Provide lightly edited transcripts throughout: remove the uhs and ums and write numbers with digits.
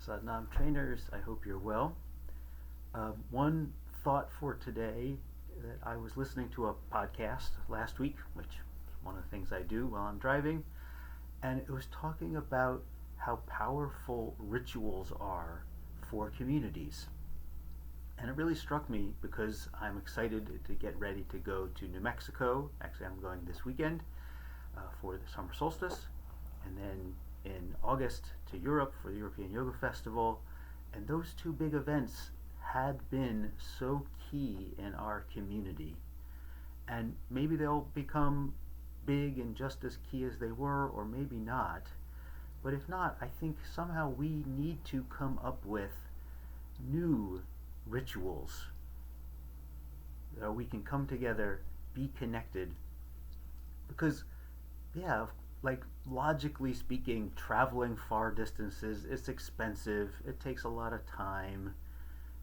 Satnam trainers, I hope you're well. One thought for today that I was listening to a podcast last week, which is one of the things I do while I'm driving, and it was talking about how powerful rituals are for communities. And it really struck me because I'm excited to get ready to go to New Mexico. Actually, I'm going this weekend for the summer solstice, and then in August to Europe for the European Yoga Festival. And those two big events had been so key in our community. And maybe they'll become big and just as key as they were, or maybe not. But if not, I think somehow we need to come up with new rituals that we can come together, be connected. Because, yeah, like logically speaking, traveling far distances, it's expensive, it takes a lot of time.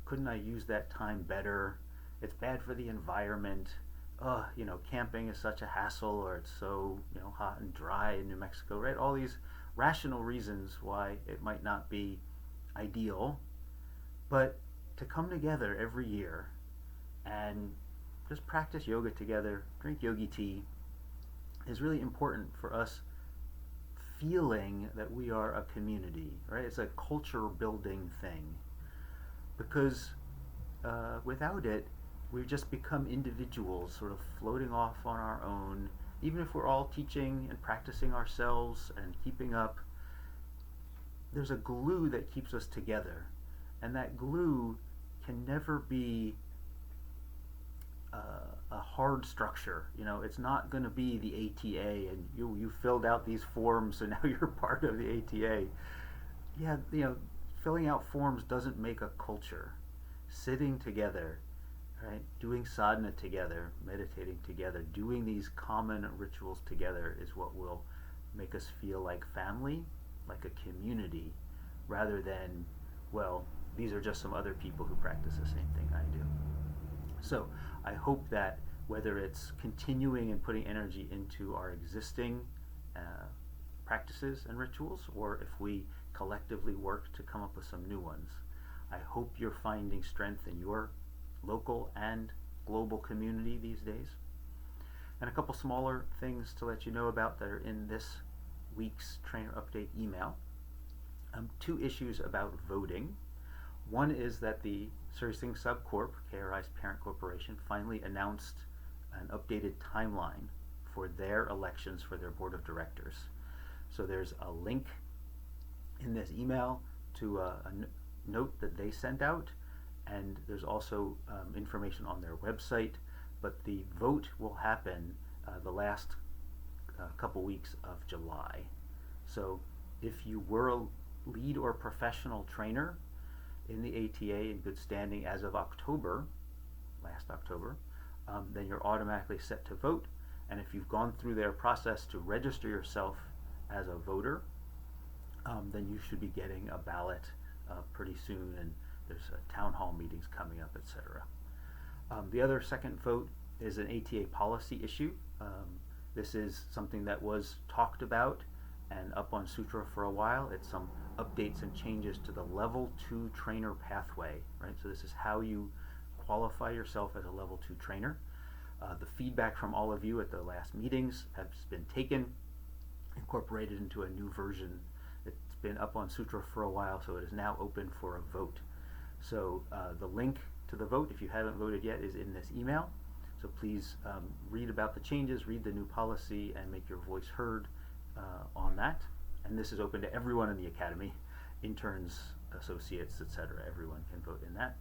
Couldn't I use that time better? It's bad for the environment. Camping is such a hassle, or it's so, hot and dry in New Mexico, right? All these rational reasons why it might not be ideal. But to come together every year and just practice yoga together, drink yogi tea, is really important for us feeling that we are a community, right? It's a culture building thing. Because without it, we just become individuals sort of floating off on our own. Even if we're all teaching and practicing ourselves and keeping up, there's a glue that keeps us together. And that glue can never be a hard structure. It's not going to be the ATA and you filled out these forms, so now you're part of the ATA. Yeah, filling out forms doesn't make a culture. Sitting together, right, doing sadhana together, meditating together, doing these common rituals together is what will make us feel like family, like a community, rather than, well, these are just some other people who practice the same thing I do. So I hope that whether it's continuing and putting energy into our existing practices and rituals, or if we collectively work to come up with some new ones, I hope you're finding strength in your local and global community these days. And a couple smaller things to let you know about that are in this week's trainer update email. Two issues about voting. One is that the Surya Singh Subcorp, KRI's parent corporation, finally announced an updated timeline for their elections for their board of directors. So there's a link in this email to a note that they sent out, and there's also information on their website. But the vote will happen the last couple weeks of July. So if you were a lead or professional trainer in the ATA in good standing as of last October, then you're automatically set to vote. And if you've gone through their process to register yourself as a voter, then you should be getting a ballot pretty soon, and there's town hall meetings coming up, etc. The other second vote is an ATA policy issue. This is something that was talked about and up on Sutra for a while. It's some updates and changes to the level 2 trainer pathway, right? So this is how you qualify yourself as a level 2 trainer. The feedback from all of you at the last meetings has been taken, incorporated into a new version. It's been up on Sutra for a while, so it is now open for a vote. So the link to the vote, if you haven't voted yet, is in this email. So please read about the changes, read the new policy, and make your voice heard on that. And this is open to everyone in the academy, interns, associates, etc. Everyone can vote in that.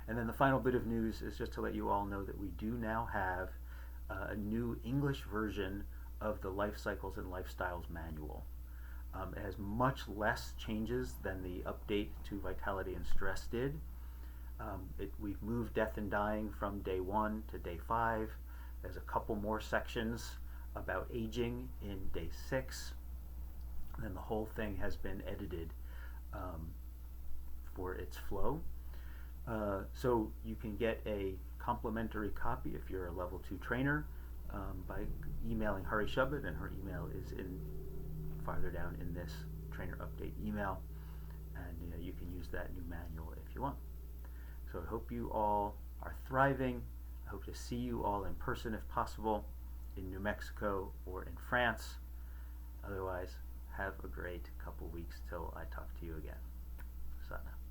And then the final bit of news is just to let you all know that we do now have a new English version of the Life Cycles and Lifestyles Manual. It has much less changes than the update to Vitality and Stress did. We've moved Death and Dying from day 1 to day 5. There's a couple more sections about aging in day 6. And then the whole thing has been edited for its flow. So you can get a complimentary copy if you're a level 2 trainer by emailing Hari Shabbat, and her email is in farther down in this trainer update email. and you can use that new manual if you want. So I hope you all are thriving. I hope to see you all in person if possible, in New Mexico or in France. Otherwise, have a great couple weeks till I talk to you again. Sana.